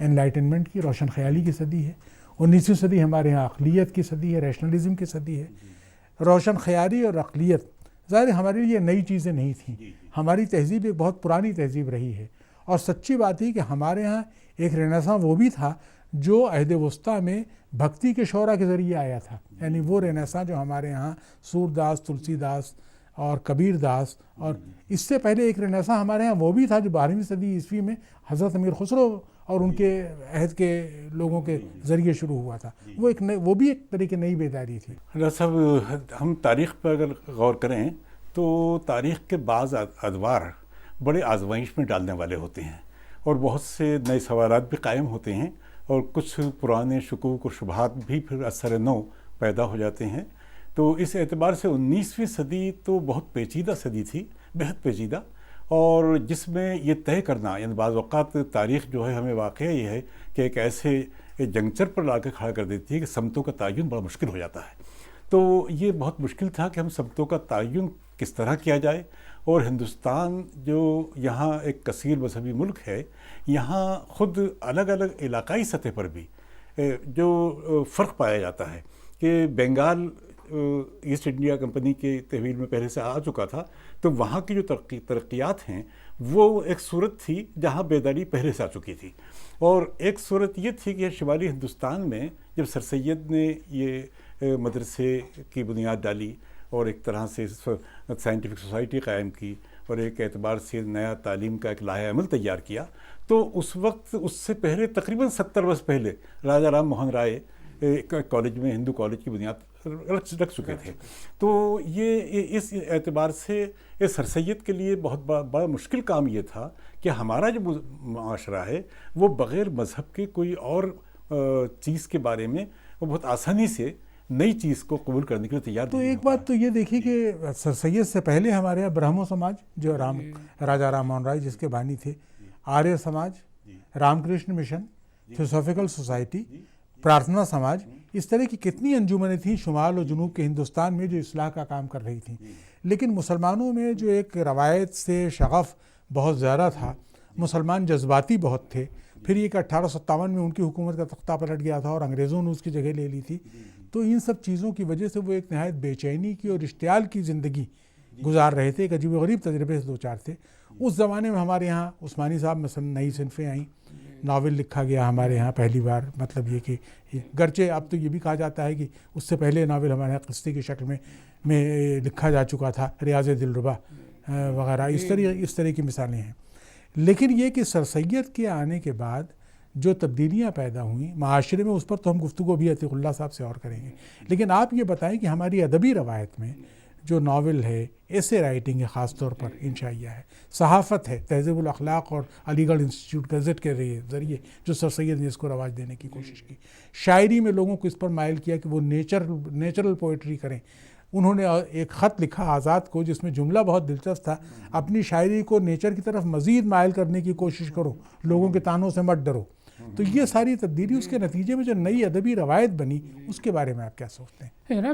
Enlightenment کی، روشن خیالی کی صدی ہے. 19ویں صدی ہمارے ہاں عقلیت کی صدی ہے، ریشنلزم کی صدی ہے. روشن خیالی اور عقلیت ظاہر ہمارے لیے نئی چیزیں نہیں تھیں. ہماری تہذیب ایک بہت پرانی تہذیب رہی ہے، اور سچی بات ہے کہ ہمارے ہاں ایک رینیساں وہ بھی تھا جو عہد وسطیٰ میں بھکتی کے شعرا کے ذریعے آیا تھا. یعنی وہ رینیساں جو ہمارے ہاں سور داس، تلسی داس اور کبیر داس، اور اس سے پہلے ایک رینیساں ہمارے ہاں وہ بھی تھا جو 12ویں صدی عیسوی میں حضرت امیر خسرو اور ان کے عہد کے لوگوں کے ذریعے شروع ہوا تھا. وہ بھی ایک طرح کی نئی بیداری تھی. ڈاکٹر صاحب، ہم تاریخ پر اگر غور کریں تو تاریخ کے بعض ادوار بڑے آزمائش میں ڈالنے والے ہوتے ہیں، اور بہت سے نئے سوالات بھی قائم ہوتے ہیں، اور کچھ پرانے شکوک و شبہات بھی پھر اثر نو پیدا ہو جاتے ہیں. تو اس اعتبار سے 19ویں صدی تو بہت پیچیدہ صدی تھی، بہت پیچیدہ، اور جس میں یہ طے کرنا، یعنی بعض اوقات تاریخ جو ہے ہمیں واقعہ یہ ہے کہ ایک ایسے جنکچر پر لا کے کھڑا کر دیتی ہے کہ سمتوں کا تعین بڑا مشکل ہو جاتا ہے. تو یہ بہت مشکل تھا کہ ہم سمتوں کا تعین کس طرح کیا جائے. اور ہندوستان جو یہاں ایک کثیر مذہبی ملک ہے، یہاں خود الگ الگ علاقائی سطح پر بھی جو فرق پایا جاتا ہے کہ بنگال ایسٹ انڈیا کمپنی کے تحویل میں پہلے سے آ چکا تھا، تو وہاں کی جو ترقیات ہیں وہ ایک صورت تھی جہاں بیداری پہلے سے آ چکی تھی. اور ایک صورت یہ تھی کہ شمالی ہندوستان میں جب سر سید نے یہ مدرسے کی بنیاد ڈالی اور ایک طرح سے سائنٹیفک سوسائٹی قائم کی اور ایک اعتبار سے نیا تعلیم کا ایک لائحہ عمل تیار کیا، تو اس وقت اس سے پہلے تقریباً 70 برس پہلے راجا رام موہن رائے کالج میں ہندو کالج کی بنیاد رکھ چکے تھے. تو یہ اس اعتبار سے سر سید کے لیے بہت بڑا مشکل کام یہ تھا کہ ہمارا جو معاشرہ ہے وہ بغیر مذہب کے کوئی اور چیز کے بارے میں وہ بہت آسانی سے نئی چیز کو قبول کرنے کے لیے تیار. تو ایک بات تو یہ دیکھیے کہ سر سید سے پہلے ہمارے یہاں برہمو سماج جو راجا رام موہن رائے جس کے بانی تھے، آریہ سماج، Ram Krishna mission, theosophical society, پرارتھنا سماج، اس طرح کی کتنی انجمنیں تھیں شمال و جنوب کے ہندوستان میں جو اصلاح کا کام کر رہی تھیں. لیکن مسلمانوں میں جو ایک روایت سے شغف بہت زیادہ تھا، مسلمان جذباتی بہت تھے. پھر یہ کہ 1857 میں ان کی حکومت کا تختہ پلٹ گیا تھا اور انگریزوں نے اس کی جگہ لے لی تھی. تو ان سب چیزوں کی وجہ سے وہ ایک نہایت بے چینی کی اور اشتعال کی زندگی گزار رہے تھے، ایک عجیب و غریب تجربے سے دو چار تھے. اس زمانے میں ہمارے ہاں عثمانی صاحب مثلا نئی صنفیں آئیں، ناول لکھا گیا ہمارے ہاں پہلی بار. مطلب یہ کہ گرچہ اب تو یہ بھی کہا جاتا ہے کہ اس سے پہلے ناول ہمارے یہاں قصے کی شکل میں لکھا جا چکا تھا، ریاض دلربا وغیرہ، اس طرح کی مثالیں ہیں. لیکن یہ کہ سر سید کے آنے کے بعد جو تبدیلیاں پیدا ہوئیں معاشرے میں، اس پر تو ہم گفتگو بھی عتیق اللہ صاحب سے اور کریں گے. لیکن آپ یہ بتائیں کہ ہماری ادبی روایت میں جو ناول ہے، ایسے رائٹنگ ہے، خاص طور پر انشائیہ ہے، صحافت ہے، تہذیب الاخلاق اور علی گڑھ انسٹیٹیوٹ گزٹ کے ذریعے جو سر سید نے اس کو رواج دینے کی کوشش کی. شاعری میں لوگوں کو اس پر مائل کیا کہ وہ نیچرل پوئٹری کریں. انہوں نے ایک خط لکھا آزاد کو جس میں جملہ بہت دلچسپ تھا، اپنی شاعری کو نیچر کی طرف مزید مائل کرنے کی کوشش کرو، لوگوں کے تانوں سے مت ڈرو. تو یہ ساری تبدیلی اس کے نتیجے میں جو نئی ادبی روایت بنی، اس کے بارے میں آپ کیا سوچتے ہیں؟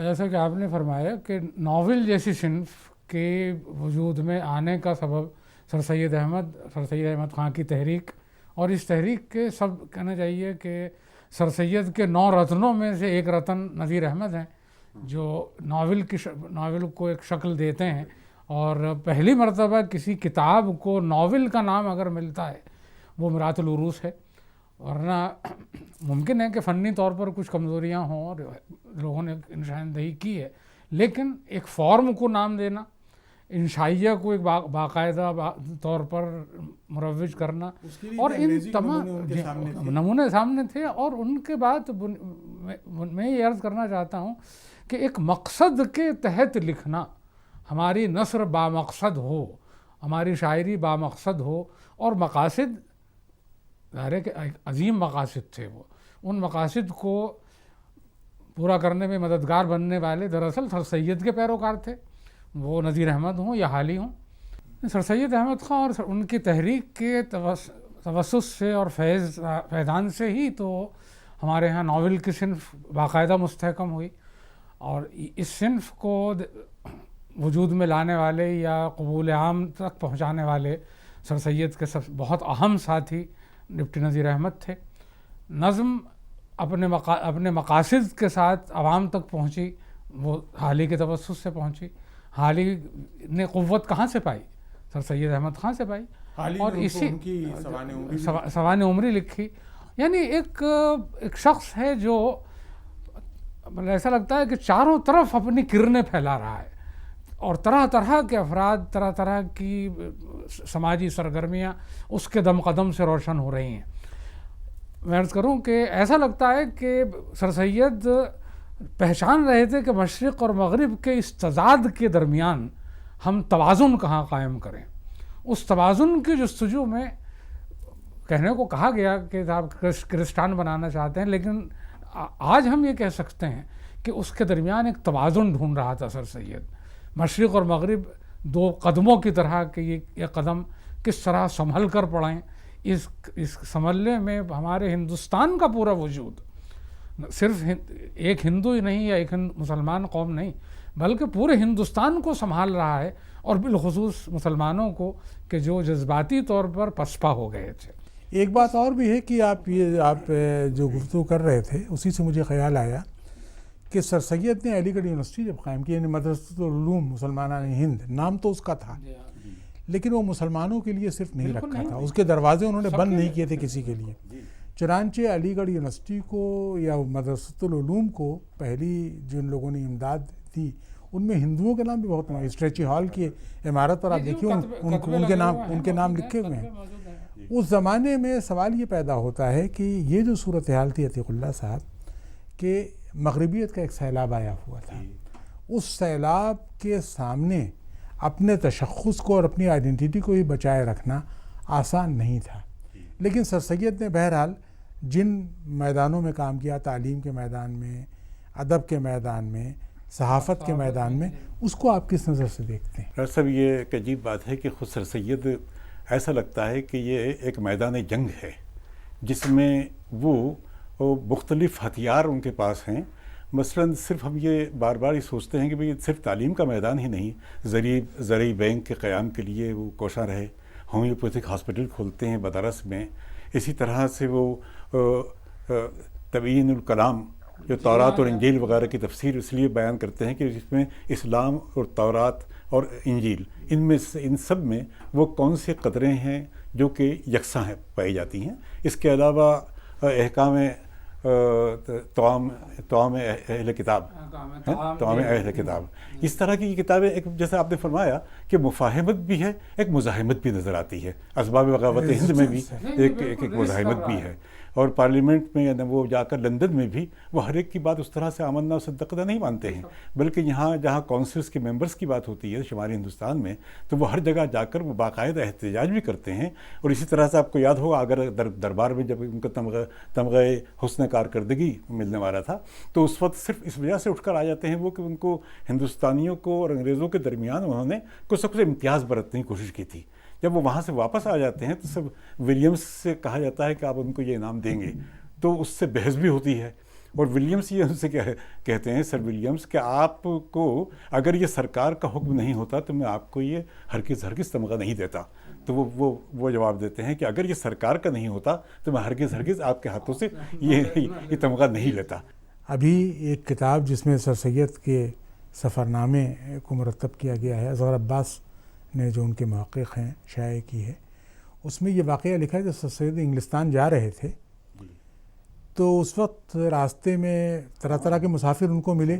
جیسا کہ آپ نے فرمایا کہ ناول جیسی صنف کے وجود میں آنے کا سبب سر سید احمد خان کی تحریک، اور اس تحریک کے سب کہنا چاہیے کہ سر سید کے 9 رتنوں میں سے ایک رتن نذیر احمد ہیں، جو ناول کو ایک شکل دیتے ہیں. اور پہلی مرتبہ کسی کتاب کو ناول کا نام اگر ملتا ہے وہ میراث العروس ہے. ورنہ ممکن ہے کہ فنی طور پر کچھ کمزوریاں ہوں اور لوگوں نے نشاندہی کی ہے، لیکن ایک فارم کو نام دینا، انشائیہ کو ایک باقاعدہ طور پر مروج کرنا، اور ان تمام نمونے سامنے تھے. اور ان کے بعد میں یہ عرض کرنا چاہتا ہوں کہ ایک مقصد کے تحت لکھنا، ہماری نثر بامقصد ہو، ہماری شاعری بامقصد ہو، اور مقاصد ظاہر ہے کہ عظیم مقاصد تھے. وہ ان مقاصد کو پورا کرنے میں مددگار بننے والے دراصل سر سید کے پیروکار تھے، وہ نذیر احمد ہوں یا حالی ہوں. سر سید احمد خان اور ان کی تحریک کے توسط سے اور فیضان سے ہی تو ہمارے ہاں ناول کی صنف باقاعدہ مستحکم ہوئی. اور اس صنف کو وجود میں لانے والے یا قبول عام تک پہنچانے والے سر سید کے بہت اہم ساتھی ڈپٹی نذیر احمد تھے. نظم اپنے مقاصد کے ساتھ عوام تک پہنچی، وہ حالی کے توسط سے پہنچی. حالی نے قوت کہاں سے پائی؟ سر سید احمد خان سے پائی. اور اسی سوانح عمری لکھی. یعنی ایک شخص ہے جو ایسا لگتا ہے کہ چاروں طرف اپنی کرنیں پھیلا رہا ہے، اور طرح طرح کے افراد، طرح طرح کی سماجی سرگرمیاں اس کے دم قدم سے روشن ہو رہی ہیں. میں عرض کروں کہ ایسا لگتا ہے کہ سر سید پہچان رہے تھے کہ مشرق اور مغرب کے اس تضاد کے درمیان ہم توازن کہاں قائم کریں. اس توازن کی جستجو میں کہنے کو کہا گیا کہ آپ کرسٹان بنانا چاہتے ہیں، لیکن آج ہم یہ کہہ سکتے ہیں کہ اس کے درمیان ایک توازن ڈھونڈ رہا تھا سر سید. مشرق اور مغرب دو قدموں کی طرح کہ یہ قدم کس طرح سنبھل کر پڑیں. اس سنبھلنے میں ہمارے ہندوستان کا پورا وجود، صرف ایک ہندو ہی نہیں یا ایک مسلمان قوم نہیں، بلکہ پورے ہندوستان کو سنبھال رہا ہے، اور بالخصوص مسلمانوں کو کہ جو جذباتی طور پر پسپا ہو گئے تھے. ایک بات اور بھی ہے کہ آپ جو گفتگو کر رہے تھے اسی سے مجھے خیال آیا کہ سر سید نے علی گڑھ یونیورسٹی جب قائم کی، یعنی مدرسۃ العلوم مسلمانان ہند، نام تو اس کا تھا لیکن وہ مسلمانوں کے لیے صرف نہیں رکھا تھا، اس کے دروازے انہوں نے بند نہیں کیے تھے کسی کے لیے. چنانچہ علی گڑھ یونیورسٹی کو یا مدرسۃ العلوم کو پہلی جن لوگوں نے امداد دی ان میں ہندوؤں کے نام بھی بہت ہیں. اسٹریچی ہال کی عمارت پر آپ دیکھیے ان کے نام لکھے ہوئے ہیں. اس زمانے میں سوال یہ پیدا ہوتا ہے کہ یہ جو صورتحال تھی عتیق اللہ صاحب کہ مغربیت کا ایک سیلاب آیا ہوا تھا، اس سیلاب کے سامنے اپنے تشخص کو اور اپنی آئیڈینٹی کو ہی بچائے رکھنا آسان نہیں تھا. لیکن سر سید نے بہرحال جن میدانوں میں کام کیا، تعلیم کے میدان میں، ادب کے میدان میں، صحافت کے میدان میں، اس کو آپ کس نظر سے دیکھتے ہیں؟ ڈاکٹر صاحب یہ ایک عجیب بات ہے کہ خود سر سید ایسا لگتا ہے کہ یہ ایک میدان جنگ ہے جس میں وہ مختلف ہتھیار ان کے پاس ہیں. مثلاً صرف ہم یہ بار بار یہ سوچتے ہیں کہ بھئی صرف تعلیم کا میدان ہی نہیں، زرعی بینک کے قیام کے لیے وہ کوشاں رہے، ہومیوپیتھک ہاسپٹل کھولتے ہیں بدرس میں. اسی طرح سے وہ تبیین الکلام جو تورات اور انجیل وغیرہ کی تفسیر اس لیے بیان کرتے ہیں کہ جس میں اسلام اور تورات اور انجیل ان سب میں وہ کون سے قدریں ہیں جو کہ یکساں پائی جاتی ہیں. اس کے علاوہ احکام توام اہل کتاب، اس طرح کی کتابیں، ایک جیسے آپ نے فرمایا کہ مفاہمت بھی ہے، ایک مزاحمت بھی نظر آتی ہے. اسباب بغاوت ہند میں بھی ایک مزاحمت بھی ہے، اور پارلیمنٹ میں وہ جا کر لندن میں بھی وہ ہر ایک کی بات اس طرح سے آمنا و صدقنا نہیں مانتے ہیں، بلکہ یہاں جہاں کونسلز کے ممبرز کی بات ہوتی ہے شمالی ہندوستان میں، تو وہ ہر جگہ جا کر وہ باقاعدہ احتجاج بھی کرتے ہیں. اور اسی طرح سے آپ کو یاد ہوگا اگر دربار میں جب ان کا تمغہ حسن کارکردگی ملنے والا تھا تو اس وقت صرف اس وجہ سے اٹھ کر آ جاتے ہیں وہ کہ ان کو ہندوستانیوں کو اور انگریزوں کے درمیان انہوں نے کچھ نہ کچھ امتیاز برتنے کی کوشش کی تھی. جب وہ وہاں سے واپس آ جاتے ہیں تو سب ولیمز سے کہا جاتا ہے کہ آپ ان کو یہ انعام دیں گے، تو اس سے بحث بھی ہوتی ہے. اور ولیمز یہ ان سے کہتے ہیں، سر ولیمز، کہ آپ کو اگر یہ سرکار کا حکم نہیں ہوتا تو میں آپ کو یہ ہرگز تمغہ نہیں دیتا. تو وہ جواب دیتے ہیں کہ اگر یہ سرکار کا نہیں ہوتا تو میں ہرگز آپ کے ہاتھوں سے یہ تمغہ نہیں لیتا. ابھی ایک کتاب جس میں سر سید کے سفرنامے کو مرتب کیا گیا ہے، اصغر عباس نے جو ان کے محقق ہیں شائع کی ہے، اس میں یہ واقعہ لکھا ہے کہ سر سید انگلستان جا رہے تھے تو اس وقت راستے میں طرح طرح کے مسافر ان کو ملے.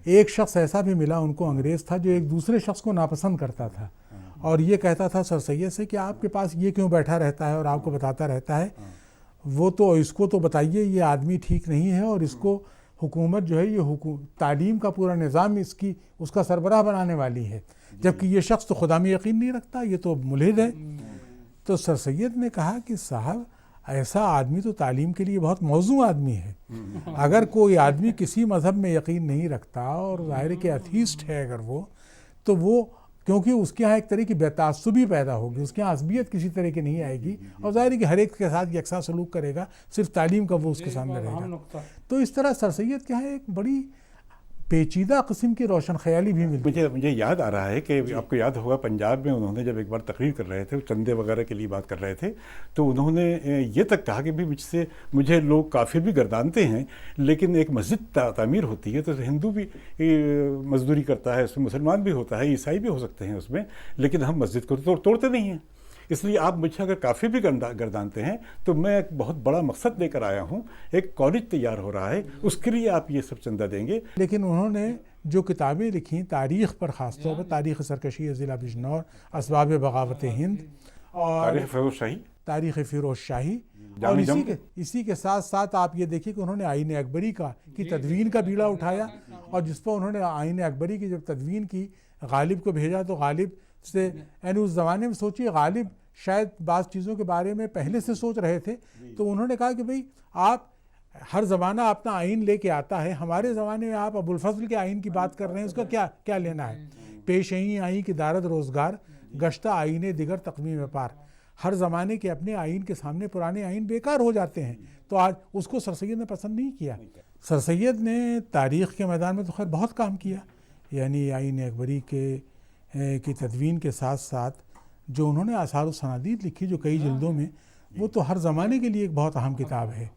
ایک شخص ایسا بھی ملا ان کو، انگریز تھا، جو ایک دوسرے شخص کو ناپسند کرتا تھا اور یہ کہتا تھا سر سید سے کہ آپ کے پاس یہ کیوں بیٹھا رہتا ہے اور آپ کو بتاتا رہتا ہے، وہ تو اس کو تو بتائیے یہ آدمی ٹھیک نہیں ہے، اور اس کو حکومت جو ہے یہ تعلیم کا پورا نظام اس کا سربراہ بنانے والی ہے، جبکہ یہ شخص تو خدا میں یقین نہیں رکھتا، یہ تو ملحد ہے. تو سر سید نے کہا کہ صاحب ایسا آدمی تو تعلیم کے لیے بہت موزوں آدمی ہے. اگر کوئی آدمی کسی مذہب میں یقین نہیں رکھتا اور ظاہر کہ ایتھیسٹ ہے اگر وہ، تو وہ کیونکہ اس کے ہاں ایک طرح کی بے تعصبی پیدا ہوگی، اس کے ہاں عصبیت کسی طرح کی نہیں آئے گی، اور ظاہر ہے کہ ہر ایک کے ساتھ یکساں سلوک کرے گا، صرف تعلیم کا وہ اس کے سامنے رہے گا. تو اس طرح سر سید کے ہاں ایک بڑی پیچیدہ قسم کی روشن خیالی بھی ملتی ہے۔ مجھے یاد آ رہا ہے کہ آپ کو یاد ہوگا پنجاب میں انہوں نے جب ایک بار تقریر کر رہے تھے، چندے وغیرہ کے لیے بات کر رہے تھے، تو انہوں نے یہ تک کہا کہ مجھے لوگ کافر بھی گردانتے ہیں، لیکن ایک مسجد تعمیر ہوتی ہے تو ہندو بھی مزدوری کرتا ہے، اس میں مسلمان بھی ہوتا ہے، عیسائی بھی ہو سکتے ہیں اس میں، لیکن ہم مسجد کو توڑتے نہیں ہیں۔ اس لیے آپ مجھے اگر کافر بھی گردانتے ہیں تو میں ایک بہت بڑا مقصد لے کر آیا ہوں، ایک کالج تیار ہو رہا ہے، اس کے لیے آپ یہ سب چندہ دیں گے۔ لیکن انہوں نے جو کتابیں لکھی تاریخ پر، خاص طور پر تاریخ سرکشی ضلع بجنور، اسباب بغاوت ہند اور تاریخ فیروز شاہی، اور اسی کے ساتھ ساتھ آپ یہ دیکھیں کہ انہوں نے آئین اکبری کی تدوین کا بیڑا اٹھایا، اور جس پر انہوں نے آئین اکبری کی جب تدوین کی، غالب کو بھیجا تو غالب سے، یعنی اس زمانے میں سوچیے غالب شاید بعض چیزوں کے بارے میں پہلے سے سوچ رہے تھے، تو انہوں نے کہا کہ بھئی آپ ہر زمانہ اپنا آئین لے کے آتا ہے، ہمارے زمانے میں آپ ابوالفضل کے آئین کی بات کر رہے ہیں، اس کا کیا لینا ہے؟ پیش این آئین کی دارد روزگار، گشتہ آئین دیگر تقویم پار۔ ہر زمانے کے اپنے آئین کے سامنے پرانے آئین بیکار ہو جاتے ہیں، تو آج اس کو سر سید نے پسند نہیں کیا۔ سر سید نے تاریخ کے میدان میں تو خیر بہت کام کیا، یعنی آئین اکبری کی تدوین کے ساتھ ساتھ جو انہوں نے آثار و سنادید لکھی جو کئی جلدوں میں، وہ تو ہر زمانے کے لیے ایک بہت اہم کتاب ہے۔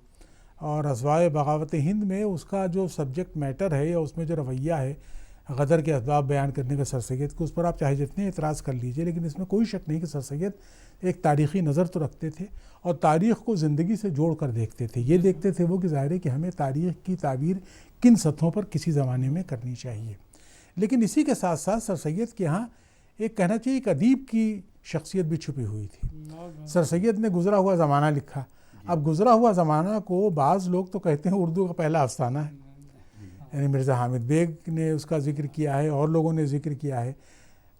اور اسباب بغاوت ہند میں اس کا جو سبجیکٹ میٹر ہے یا اس میں جو رویہ ہے غدر کے اسباب بیان کرنے کا سر سید کو، اس پر آپ چاہے جتنے اعتراض کر لیجئے، لیکن اس میں کوئی شک نہیں کہ سر سید ایک تاریخی نظر تو رکھتے تھے اور تاریخ کو زندگی سے جوڑ کر دیکھتے تھے۔ یہ دیکھتے تھے وہ کہ ظاہر ہے کہ ہمیں تاریخ کی تعبیر کن سطحوں پر کسی زمانے میں کرنی چاہیے۔ لیکن اسی کے ساتھ ساتھ سر سید کے ہاں ایک کہنا چاہیے ایک ادیب کی شخصیت بھی چھپی ہوئی تھی۔ سر سید نے گزرا ہوا زمانہ لکھا۔ اب گزرا ہوا زمانہ کو بعض لوگ تو کہتے ہیں اردو کا پہلا افسانہ ہے، یعنی مرزا حامد بیگ نے اس کا ذکر کیا ہے اور لوگوں نے ذکر کیا ہے۔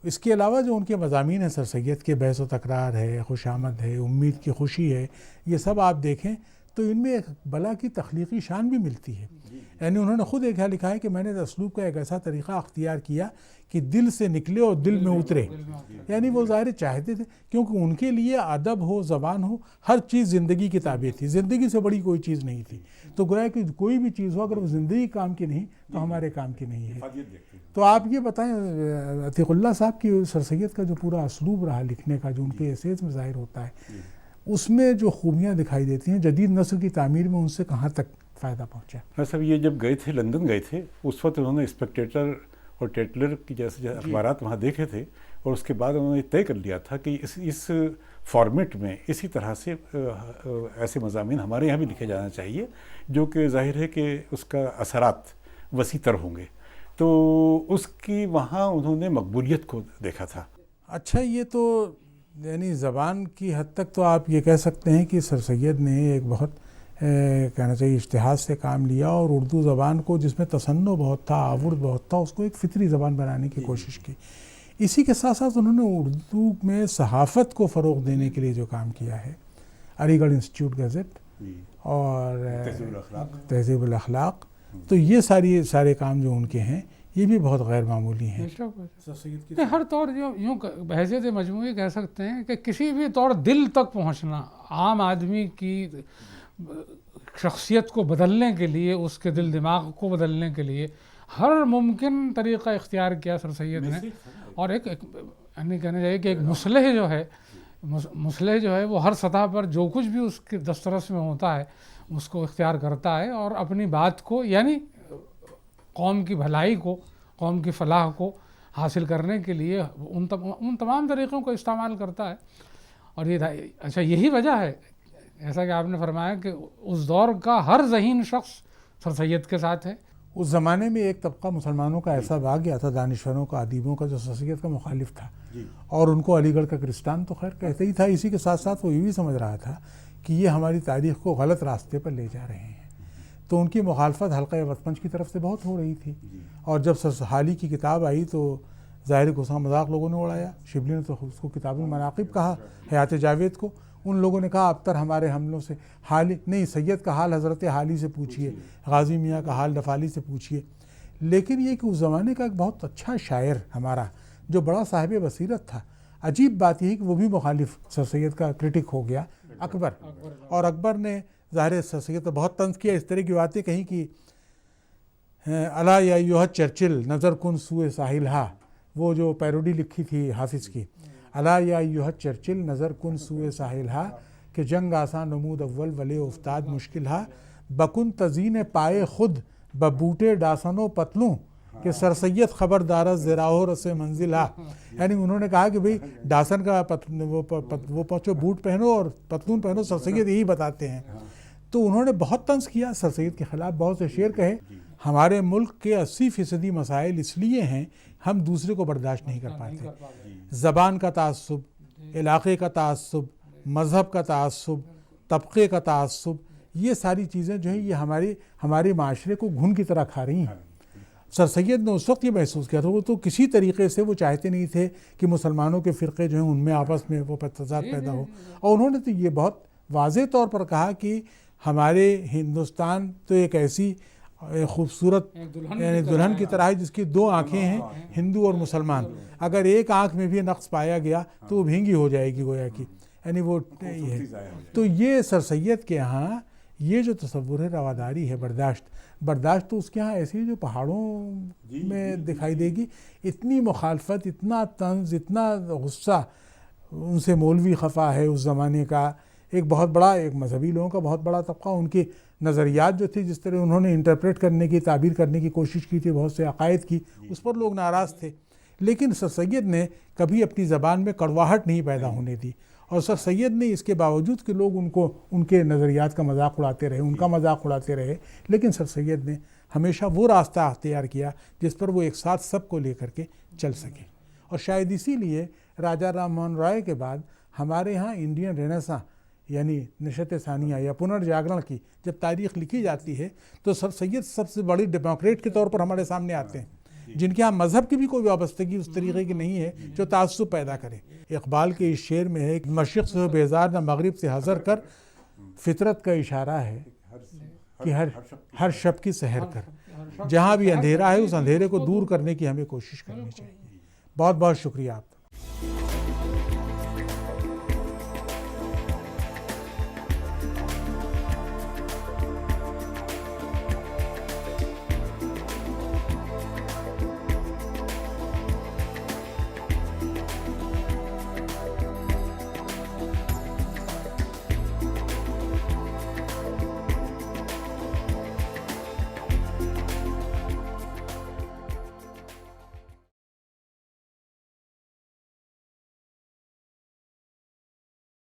اس کے علاوہ جو ان کے مضامین ہیں سر سید کے، بحث و تکرار ہے، خوش آمد ہے، امید کی خوشی ہے، یہ سب آپ دیکھیں تو ان میں ایک بلا کی تخلیقی شان بھی ملتی ہے۔ یعنی انہوں نے خود ایک لکھا ہے کہ میں نے اسلوب کا ایک ایسا طریقہ اختیار کیا کہ دل سے نکلے اور دل میں اترے، یعنی وہ ظاہر چاہتے تھے، کیونکہ ان کے لیے ادب ہو، زبان ہو، ہر چیز زندگی کی تابع تھی، زندگی سے بڑی کوئی چیز نہیں تھی۔ تو گویا کہ کوئی بھی چیز ہو اگر وہ زندگی کام کی نہیں تو ہمارے کام کی نہیں ہے۔ تو آپ یہ بتائیں عتیق اللہ صاحب کی سر سید کا جو پورا اسلوب رہا لکھنے کا، جو ان کے ایسیز میں ظاہر ہوتا ہے، اس میں جو خوبیاں دکھائی دیتی ہیں، جدید نسل کی تعمیر میں ان سے کہاں تک فائدہ پہنچا؟ صاحب یہ جب گئے تھے، لندن گئے تھے، اس وقت انہوں نے اسپیکٹیٹر اور ٹیٹلر کی جیسے اخبارات وہاں دیکھے تھے، اور اس کے بعد انہوں نے طے کر لیا تھا کہ اس فارمیٹ میں اسی طرح سے ایسے مضامین ہمارے یہاں بھی لکھے جانا چاہیے، جو کہ ظاہر ہے کہ اس کا اثرات وسیع تر ہوں گے۔ تو اس کی وہاں انہوں نے مقبولیت کو دیکھا تھا۔ اچھا، یہ تو یعنی زبان کی حد تک تو آپ یہ کہہ سکتے ہیں کہ سر سید نے ایک بہت کہنا چاہیے اجتہاد سے کام لیا، اور اردو زبان کو جس میں تصنع بہت تھا، آورد بہت تھا، اس کو ایک فطری زبان بنانے کی کوشش کی۔ اسی کے ساتھ ساتھ انہوں نے اردو میں صحافت کو فروغ دینے کے لیے جو کام کیا ہے، علی گڑھ انسٹیٹیوٹ گزٹ اور تہذیب الاخلاق، تو یہ سارے کام جو ان کے ہیں یہ بھی بہت غیر معمولی ہیں۔ ہر طور یوں بحیثیت مجموعی کہہ سکتے ہیں کہ کسی بھی طور دل تک پہنچنا، عام آدمی کی شخصیت کو بدلنے کے لیے، اس کے دل دماغ کو بدلنے کے لیے ہر ممکن طریقہ اختیار کیا سر سید نے۔ اور ایک یعنی کہنا چاہیے کہ ایک مصلح جو ہے وہ ہر سطح پر جو کچھ بھی اس کے دسترس میں ہوتا ہے اس کو اختیار کرتا ہے، اور اپنی بات کو، یعنی قوم کی بھلائی کو، قوم کی فلاح کو حاصل کرنے کے لیے ان تمام طریقوں کو استعمال کرتا ہے۔ اور یہ اچھا یہی وجہ ہے، ایسا کہ آپ نے فرمایا کہ اس دور کا ہر ذہین شخص سر سید کے ساتھ ہے۔ اس زمانے میں ایک طبقہ مسلمانوں کا ایسا آ گیا تھا، دانشوروں کا، ادیبوں کا، جو سر سید کا مخالف تھا، اور ان کو علی گڑھ کا کرسٹان تو خیر کہتے ہی تھا۔ اسی کے ساتھ ساتھ وہ یہ بھی سمجھ رہا تھا کہ یہ ہماری تاریخ کو غلط راستے پر لے جا رہے ہیں، تو ان کی مخالفت حلقہ وطپنچ کی طرف سے بہت ہو رہی تھی۔ اور جب سر حالی کی کتاب آئی تو ظاہر کو اس کا مذاق لوگوں نے اڑایا۔ شبلی نے تو اس کو کتاب المناقب کہا، حیات جاوید کو ان لوگوں نے کہا ابتر ہمارے حملوں سے حالی نہیں، سید کا حال حضرت حالی سے پوچھیے، غازی میاں کا حال ڈفالی سے پوچھیے۔ لیکن یہ کہ اس زمانے کا ایک بہت اچھا شاعر ہمارا جو بڑا صاحب بصیرت تھا، عجیب بات یہ ہے کہ وہ بھی مخالف سر سید کا کرٹک ہو گیا، اکبر۔ اور اکبر نے ظاہر سر سید تو بہت طنز کیا، اس طرح کی باتیں کہیں کہ الا یا ایھا چرچل نظر کن سوئے ساحل ہا، وہ جو پیروڈی لکھی تھی حافظ کی، الا یا ایھا چرچل نظر کن سوئے ساحل ہا، کہ جنگ آساں نمود اول ولے افتاد مشکل ہا، بکن تزین پائے خود ببوٹے ڈاسن و پتلوں، کہ سر سید خبردار زراہ رس منزل ہا. یعنی انہوں نے کہا کہ بھئی ڈاسن کا وہ پہنچو بوٹ پہنو اور پتلون پہنو، سر سید یہی بتاتے ہیں. تو انہوں نے بہت طنز کیا سر سید کے خلاف، بہت سے شعر کہے. ہمارے ملک کے 80% مسائل اس لیے ہیں ہم دوسرے کو برداشت نہیں کر پاتے. زبان کا تعصب، علاقے کا تعصب، مذہب کا تعصب، طبقے کا تعصب، یہ ساری چیزیں جو ہیں یہ ہمارے معاشرے کو گھن کی طرح کھا رہی ہیں. سر سید نے اس وقت یہ محسوس کیا تھا، وہ تو کسی طریقے سے وہ چاہتے نہیں تھے کہ مسلمانوں کے فرقے جو ہیں ان میں آپس میں وہ تضاد پیدا ہو. اور انہوں نے تو یہ بہت واضح طور پر کہا کہ ہمارے ہندوستان تو ایک ایسی خوبصورت یعنی دلہن کی طرح ہے جس کی 2 آنکھیں ہیں، ہندو اور مسلمان. اگر ایک آنکھ میں بھی نقص پایا گیا تو وہ بھینگی ہو جائے گی گویا کی. یعنی وہ تو یہ سر سید کے ہاں یہ جو تصور ہے رواداری ہے، برداشت تو اس کے ہاں ایسی جو پہاڑوں میں دکھائی دے گی. اتنی مخالفت، اتنا طنز، اتنا غصہ. ان سے مولوی خفا ہے اس زمانے کا، ایک بہت بڑا ایک مذہبی لوگوں کا بہت بڑا طبقہ، ان کے نظریات جو تھے جس طرح انہوں نے انٹرپریٹ کرنے کی، تعبیر کرنے کی کوشش کی تھی، بہت سے عقائد کی، اس پر لوگ ناراض تھے. لیکن سر سید نے کبھی اپنی زبان میں کڑواہٹ نہیں پیدا ہونے دی. اور سر سید نے اس کے باوجود کہ لوگ ان کے نظریات کا مذاق اڑاتے رہے، ان کا مذاق اڑاتے رہے، لیکن سر سید نے ہمیشہ وہ راستہ اختیار کیا جس پر وہ ایک ساتھ سب کو لے کر کے چل سکے. اور شاید اسی لیے راجا رام موہن رائے کے بعد ہمارے ہاں انڈین رینیساں یعنی نشست ثانیہ یا پنرجاگرن کی جب تاریخ لکھی جاتی ہے تو سر سید سب سے بڑی ڈیموکریٹ کے طور پر ہمارے سامنے آتے ہیں، جن کے ہاں مذہب کی بھی کوئی وابستگی اس طریقے کی نہیں ہے جو تعصب پیدا کرے. اقبال کے اس شعر میں ہے کہ مشرق سے ہو بیزار نہ مغرب سے حذر کر، فطرت کا اشارہ ہے کہ ہر شب کی سحر کر. جہاں بھی اندھیرا ہے اس اندھیرے کو دور کرنے کی ہمیں کوشش کرنی چاہیے. بہت بہت شکریہ آپ.